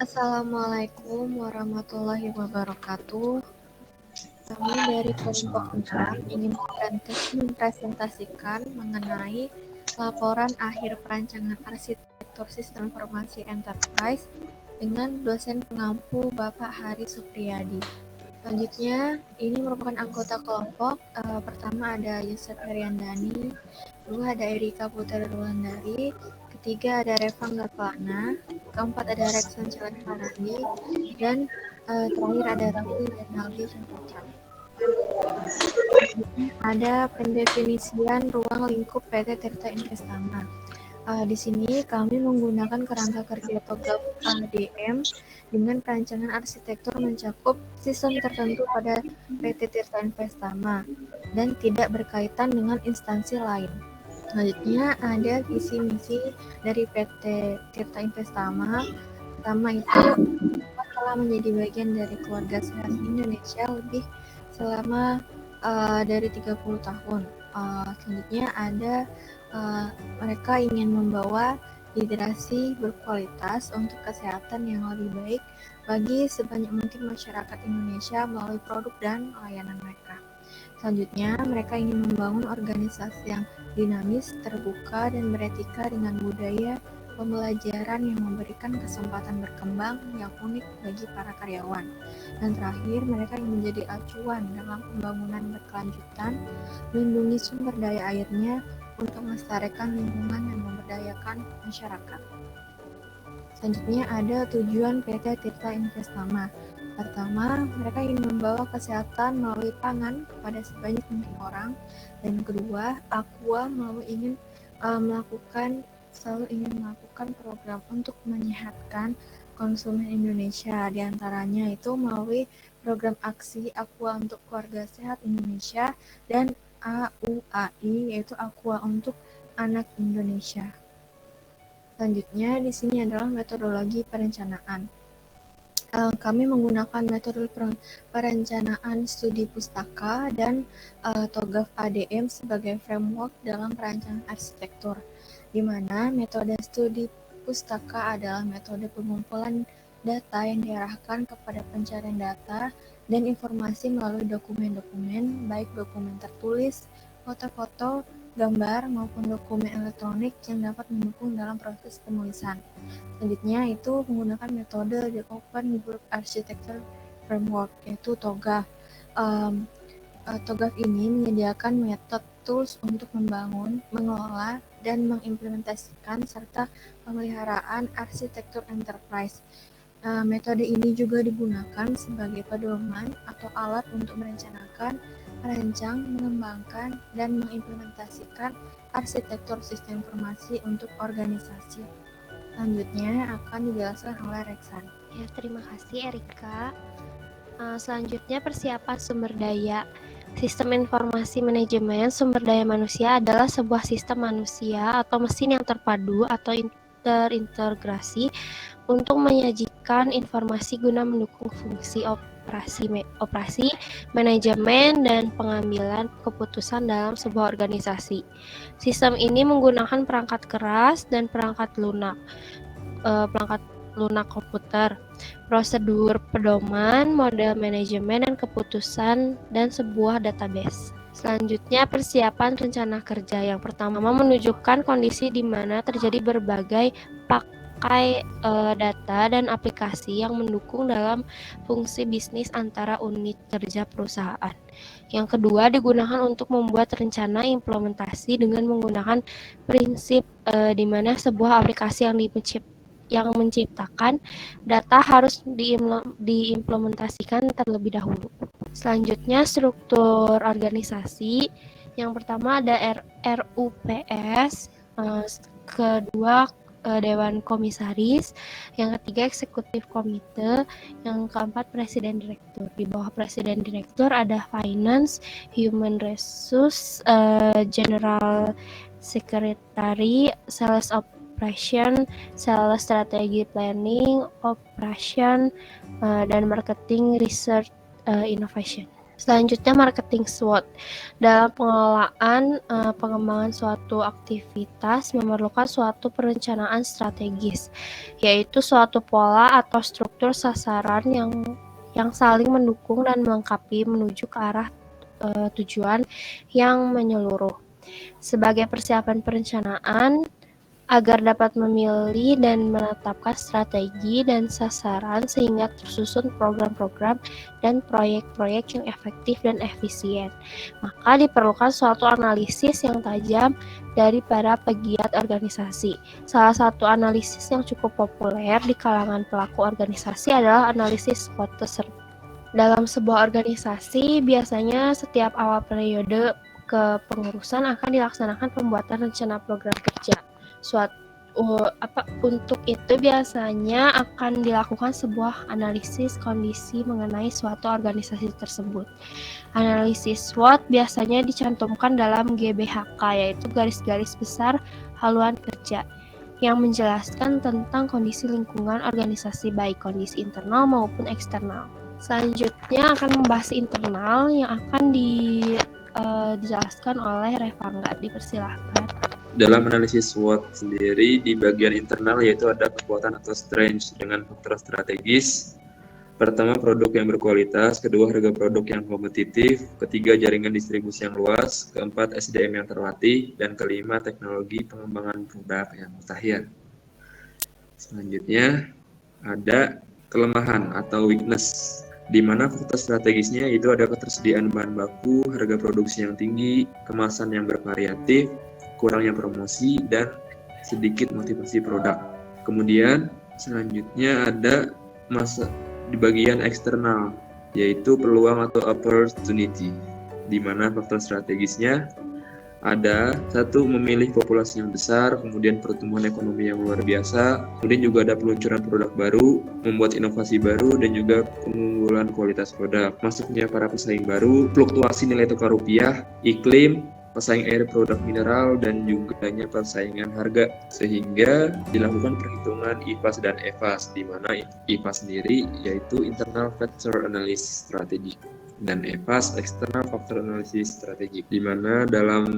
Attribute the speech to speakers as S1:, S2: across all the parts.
S1: Assalamualaikum warahmatullahi wabarakatuh. Kami dari kelompok 6 ingin mempresentasikan mengenai laporan akhir perancangan arsitektur sistem informasi enterprise dengan dosen pengampu Bapak Hari Supriyadi. Selanjutnya, ini merupakan anggota kelompok. Pertama ada Yusuf Heriandani, kedua ada Erika Putri Wulandari, ketiga ada Reva Gaplana, keempat ada Rekson Celestarandi, dan terakhir ada Raffi Renaldi Saputra. Ada pendefinisian ruang lingkup PT Tirta Investama. Di sini kami menggunakan kerangka kerja TOGAF ADM dengan perancangan arsitektur mencakup sistem tertentu pada PT Tirta Investama dan tidak berkaitan dengan instansi lain. Selanjutnya ada visi misi dari PT Tirta Investama. Pertama itu telah menjadi bagian dari keluarga sehat Indonesia lebih selama dari 30 tahun. Selanjutnya ada mereka ingin membawa hidrasi berkualitas untuk kesehatan yang lebih baik bagi sebanyak mungkin masyarakat Indonesia melalui produk dan layanan mereka. Selanjutnya, mereka ingin membangun organisasi yang dinamis, terbuka, dan beretika dengan budaya pembelajaran yang memberikan kesempatan berkembang yang unik bagi para karyawan. Dan terakhir, mereka ingin menjadi acuan dalam pembangunan berkelanjutan, melindungi sumber daya airnya untuk melestarikan lingkungan dan memberdayakan masyarakat. Selanjutnya ada tujuan PT Tirta Investama. Pertama, mereka ingin membawa kesehatan melalui pangan kepada sebanyak mungkin orang. Dan kedua, Aqua selalu ingin melakukan program untuk menyehatkan konsumen Indonesia. Di antaranya itu melalui program aksi Aqua untuk Keluarga Sehat Indonesia dan AUAI, yaitu Aqua untuk Anak Indonesia. Selanjutnya di sini adalah metodologi perencanaan. Kami menggunakan metode perencanaan studi pustaka dan TOGAF ADM sebagai framework dalam perancangan arsitektur, di mana metode studi pustaka adalah metode pengumpulan data yang diarahkan kepada pencarian data dan informasi melalui dokumen-dokumen, baik dokumen tertulis, foto-foto, gambar, maupun dokumen elektronik yang dapat mendukung dalam proses penulisan. Selanjutnya itu menggunakan metode The Open Group Architecture Framework, yaitu TOGAF. TOGAF ini menyediakan metode tools untuk membangun, mengelola, dan mengimplementasikan serta pemeliharaan arsitektur enterprise. Metode ini juga digunakan sebagai pedoman atau alat untuk merencanakan, merancang, mengembangkan, dan mengimplementasikan arsitektur sistem informasi untuk organisasi. Selanjutnya akan dijelaskan oleh Reksan.
S2: Ya, terima kasih Erika. Selanjutnya persiapan sumber daya. Sistem informasi manajemen sumber daya manusia adalah sebuah sistem manusia atau mesin yang terpadu atau terintegrasi untuk menyajikan informasi guna mendukung fungsi operasi, manajemen, dan pengambilan keputusan dalam sebuah organisasi. Sistem ini menggunakan perangkat keras dan perangkat lunak komputer, prosedur pedoman, model manajemen dan keputusan, dan sebuah database. Selanjutnya, persiapan rencana kerja. Yang pertama, menunjukkan kondisi di mana terjadi berbagai pakai data dan aplikasi yang mendukung dalam fungsi bisnis antara unit kerja perusahaan. Yang kedua, digunakan untuk membuat rencana implementasi dengan menggunakan prinsip di mana sebuah aplikasi yang menciptakan data harus diimplementasikan terlebih dahulu. Selanjutnya, struktur organisasi. Yang pertama ada RUPS, kedua Dewan Komisaris, yang ketiga Eksekutif Komite, yang keempat Presiden Direktur. Di bawah Presiden Direktur ada Finance, Human Resource, General Secretary, Sales Operation, Sales Strategy Planning, Operation, dan Marketing, Research, Innovation. Selanjutnya marketing SWOT. Dalam pengembangan suatu aktivitas memerlukan suatu perencanaan strategis, yaitu suatu pola atau struktur sasaran yang saling mendukung dan melengkapi menuju ke arah tujuan yang menyeluruh. Sebagai persiapan perencanaan, agar dapat memilih dan menetapkan strategi dan sasaran sehingga tersusun program-program dan proyek-proyek yang efektif dan efisien. Maka diperlukan suatu analisis yang tajam dari para pegiat organisasi. Salah satu analisis yang cukup populer di kalangan pelaku organisasi adalah analisis SWOT tersebut. Dalam sebuah organisasi, biasanya setiap awal periode kepengurusan akan dilaksanakan pembuatan rencana program kerja. Untuk itu biasanya akan dilakukan sebuah analisis kondisi mengenai suatu organisasi tersebut. Analisis SWOT biasanya dicantumkan dalam GBHK, yaitu garis-garis besar haluan kerja, yang menjelaskan tentang kondisi lingkungan organisasi baik kondisi internal maupun eksternal. Selanjutnya akan membahas internal yang akan dijelaskan oleh Revangga. Dipersilahkan.
S3: Dalam analisis SWOT sendiri, di bagian internal yaitu ada kekuatan atau strength dengan faktor strategis. Pertama, produk yang berkualitas. Kedua, harga produk yang kompetitif. Ketiga, jaringan distribusi yang luas. Keempat, SDM yang terlatih. Dan kelima, teknologi pengembangan produk yang mutakhir. Selanjutnya, ada kelemahan atau weakness, di mana faktor strategisnya itu ada ketersediaan bahan baku, harga produksi yang tinggi, kemasan yang bervariatif, kurangnya promosi, dan sedikit motivasi produk. Kemudian selanjutnya ada di bagian eksternal, yaitu peluang atau opportunity, di mana faktor strategisnya ada satu, memilih populasi yang besar, kemudian pertumbuhan ekonomi yang luar biasa, kemudian juga ada peluncuran produk baru, membuat inovasi baru, dan juga pengunggulan kualitas produk, masuknya para pesaing baru, fluktuasi nilai tukar rupiah, iklim, pesaing air produk mineral, dan juga persaingan harga, sehingga dilakukan perhitungan IFAS dan EFAS, di mana IFAS sendiri yaitu Internal Factor Analysis Strategic dan EFAS External Factor Analysis Strategic, di mana dalam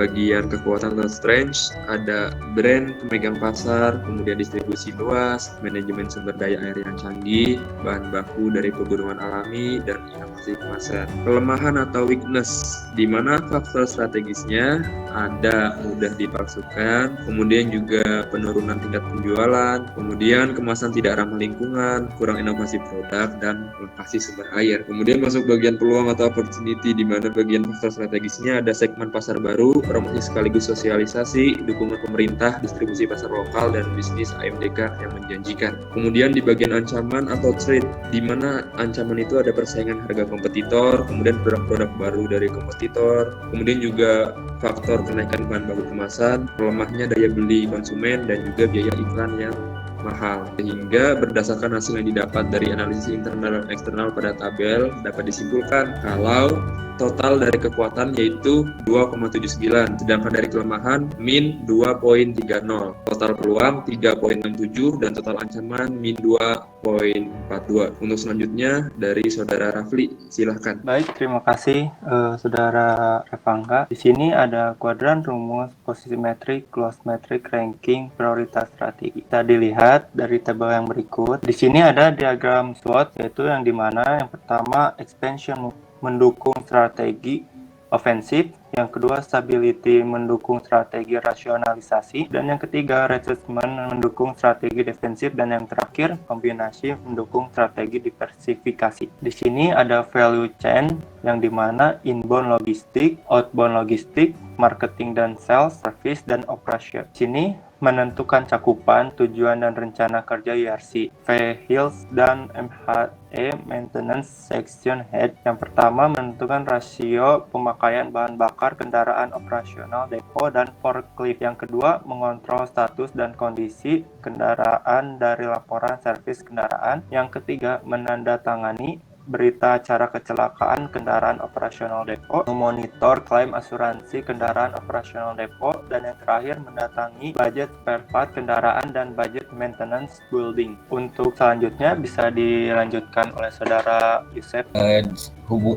S3: bagian kekuatan atau strength ada brand, pemegang pasar, kemudian distribusi luas, manajemen sumber daya air yang canggih, bahan baku dari pegunungan alami, dan inovasi kemasan. Kelemahan atau weakness, di mana faktor strategisnya ada mudah dipalsukan, kemudian juga penurunan tingkat penjualan, kemudian kemasan tidak ramah lingkungan, kurang inovasi produk, dan lokasi sumber air. Kemudian masuk bagian peluang atau opportunity, di mana bagian faktor strategisnya ada segmen pasar baru, promosi sekaligus sosialisasi, dukungan pemerintah, distribusi pasar lokal, dan bisnis AMDK yang menjanjikan. Kemudian di bagian ancaman atau threat, di mana ancaman itu ada persaingan harga kompetitor, kemudian produk-produk baru dari kompetitor, kemudian juga faktor kenaikan bahan baku kemasan, melemahnya daya beli konsumen, dan juga biaya iklan yang mahal. Sehingga berdasarkan hasil yang didapat dari analisis internal dan eksternal pada tabel, dapat disimpulkan kalau total dari kekuatan yaitu 2,79, sedangkan dari kelemahan min 2,30, total peluang 3,67, dan total ancaman min 2,42. Untuk selanjutnya dari Saudara Rafli, silahkan.
S4: Baik, terima kasih Saudara Revangga. Di sini ada kuadran rumus posisi metrik, close metrik, ranking, prioritas strategi. Kita dilihat dari tabel yang berikut. Di sini ada diagram SWOT, yaitu yang dimana yang pertama expansion mendukung strategi ofensif, yang kedua stability mendukung strategi rasionalisasi, dan yang ketiga retrenchment mendukung strategi defensif, dan yang terakhir kombinasi mendukung strategi diversifikasi. Di sini ada value chain yang dimana inbound logistik, outbound logistik, marketing dan sales, service, dan operation. Di sini menentukan cakupan, tujuan, dan rencana kerja IRC, V-Hills, dan MHE Maintenance Section Head. Yang pertama menentukan rasio pemakaian bahan bakar kendaraan operasional depo dan forklift. Yang kedua mengontrol status dan kondisi kendaraan dari laporan servis kendaraan. Yang ketiga menandatangani berita acara kecelakaan kendaraan operasional depo, memonitor klaim asuransi kendaraan operasional depo, dan yang terakhir mendatangi budget spare part kendaraan dan budget maintenance building. Untuk selanjutnya bisa dilanjutkan oleh Saudara Yusef.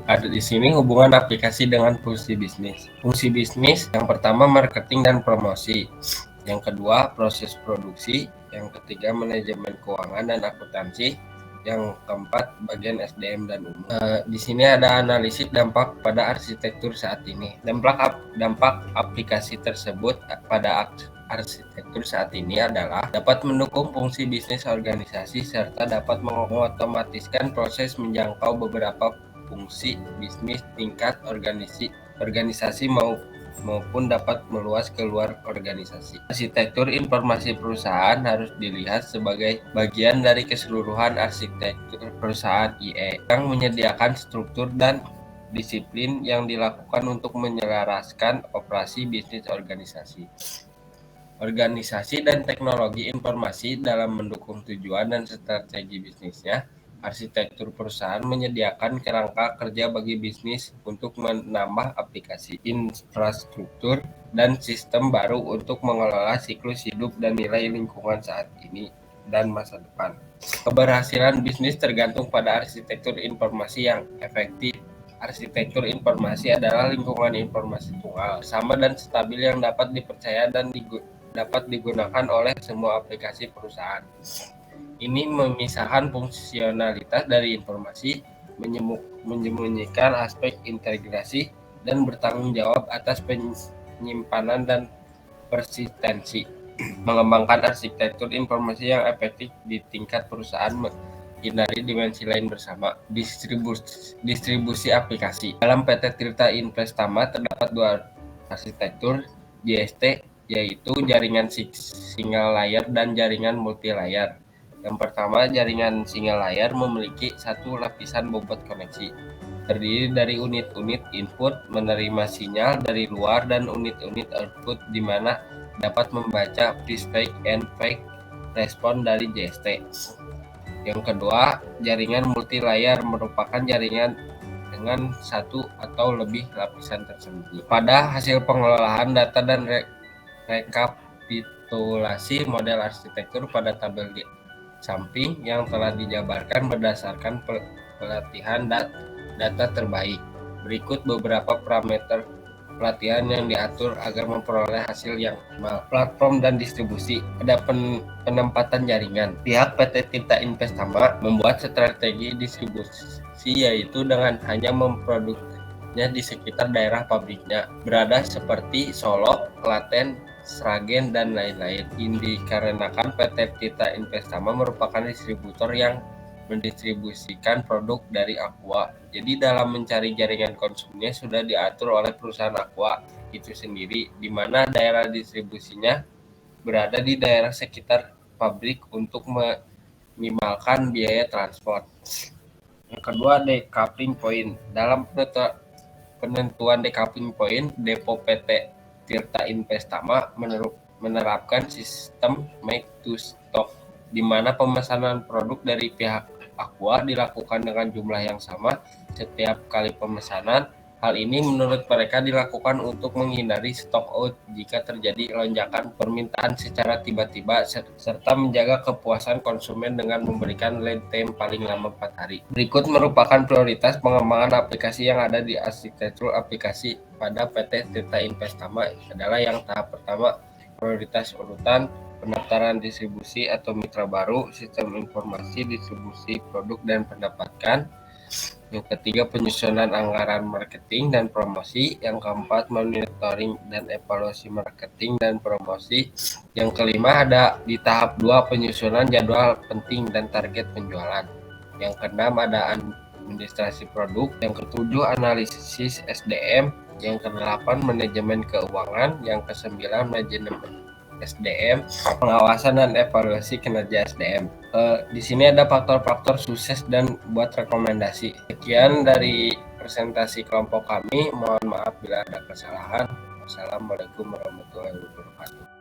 S5: Ada di sini hubungan aplikasi dengan fungsi bisnis. Fungsi bisnis yang pertama marketing dan promosi, yang kedua proses produksi, yang ketiga manajemen keuangan dan akuntansi, yang keempat bagian SDM dan umum. Di sini ada analisis dampak pada arsitektur saat ini. Dampak aplikasi tersebut pada arsitektur saat ini adalah dapat mendukung fungsi bisnis organisasi serta dapat mengotomatiskan proses menjangkau beberapa fungsi bisnis tingkat organisasi maupun dapat meluas keluar organisasi. Arsitektur informasi perusahaan harus dilihat sebagai bagian dari keseluruhan arsitektur perusahaan IE yang menyediakan struktur dan disiplin yang dilakukan untuk menyelaraskan operasi bisnis organisasi. Organisasi dan teknologi informasi dalam mendukung tujuan dan strategi bisnisnya. Arsitektur perusahaan menyediakan kerangka kerja bagi bisnis untuk menambah aplikasi, infrastruktur, dan sistem baru untuk mengelola siklus hidup dan nilai lingkungan saat ini dan masa depan. Keberhasilan bisnis tergantung pada arsitektur informasi yang efektif. Arsitektur informasi adalah lingkungan informasi tunggal, sama dan stabil yang dapat dipercaya dan dapat digunakan oleh semua aplikasi perusahaan. Ini memisahkan fungsionalitas dari informasi, menyembunyikan aspek integrasi, dan bertanggung jawab atas penyimpanan dan persistensi. Mengembangkan arsitektur informasi yang efektif di tingkat perusahaan, menghindari dimensi lain bersama. Distribusi aplikasi. Dalam PT Tirta Investama terdapat dua arsitektur JST, yaitu jaringan single layer dan jaringan multi layer. Yang pertama, jaringan single layer memiliki satu lapisan bobot koneksi, terdiri dari unit-unit input menerima sinyal dari luar dan unit-unit output di mana dapat membaca pre-spike and fake respon dari JST. Yang kedua, jaringan multi layer merupakan jaringan dengan satu atau lebih lapisan tersembunyi. Pada hasil pengelolaan data dan rekapitulasi model arsitektur pada tabel di samping yang telah dijabarkan berdasarkan pelatihan data terbaik. Berikut beberapa parameter pelatihan yang diatur agar memperoleh hasil yang optimal. Platform dan distribusi. Ada penempatan jaringan. Pihak PT Tirta Investama membuat strategi distribusi, yaitu dengan hanya memproduknya di sekitar daerah pabriknya, berada seperti Solo, Klaten, Sragen, dan lain-lain. Ini dikarenakan PT Tirta Investama merupakan distributor yang mendistribusikan produk dari Aqua. Jadi dalam mencari jaringan konsumennya sudah diatur oleh perusahaan Aqua itu sendiri, di mana daerah distribusinya berada di daerah sekitar pabrik untuk meminimalkan biaya transport. Yang kedua, decoupling point. Dalam penentuan decoupling point, depo PT Tirta Investama menerapkan sistem make to stock, di mana pemesanan produk dari pihak Aqua dilakukan dengan jumlah yang sama setiap kali pemesanan. Hal ini menurut mereka dilakukan untuk menghindari stock out jika terjadi lonjakan permintaan secara tiba-tiba, serta menjaga kepuasan konsumen dengan memberikan lead time paling lama 4 hari. Berikut merupakan prioritas pengembangan aplikasi yang ada di arsitektur aplikasi pada PT Tirta Investama adalah yang tahap pertama, prioritas urutan, pendaftaran distribusi atau mitra baru, sistem informasi distribusi produk dan pendapatan. Yang ketiga, penyusunan anggaran marketing dan promosi. Yang keempat, monitoring dan evaluasi marketing dan promosi. Yang kelima, ada di tahap 2, penyusunan jadwal penting dan target penjualan. Yang keenam, ada administrasi produk. Yang ketujuh, analisis SDM. Yang kedelapan, manajemen keuangan. Yang kesembilan, manajemen SDM, pengawasan dan evaluasi kinerja SDM. Di sini ada faktor-faktor sukses dan buat rekomendasi. Sekian dari presentasi kelompok kami. Mohon maaf bila ada kesalahan. Wassalamualaikum warahmatullahi wabarakatuh.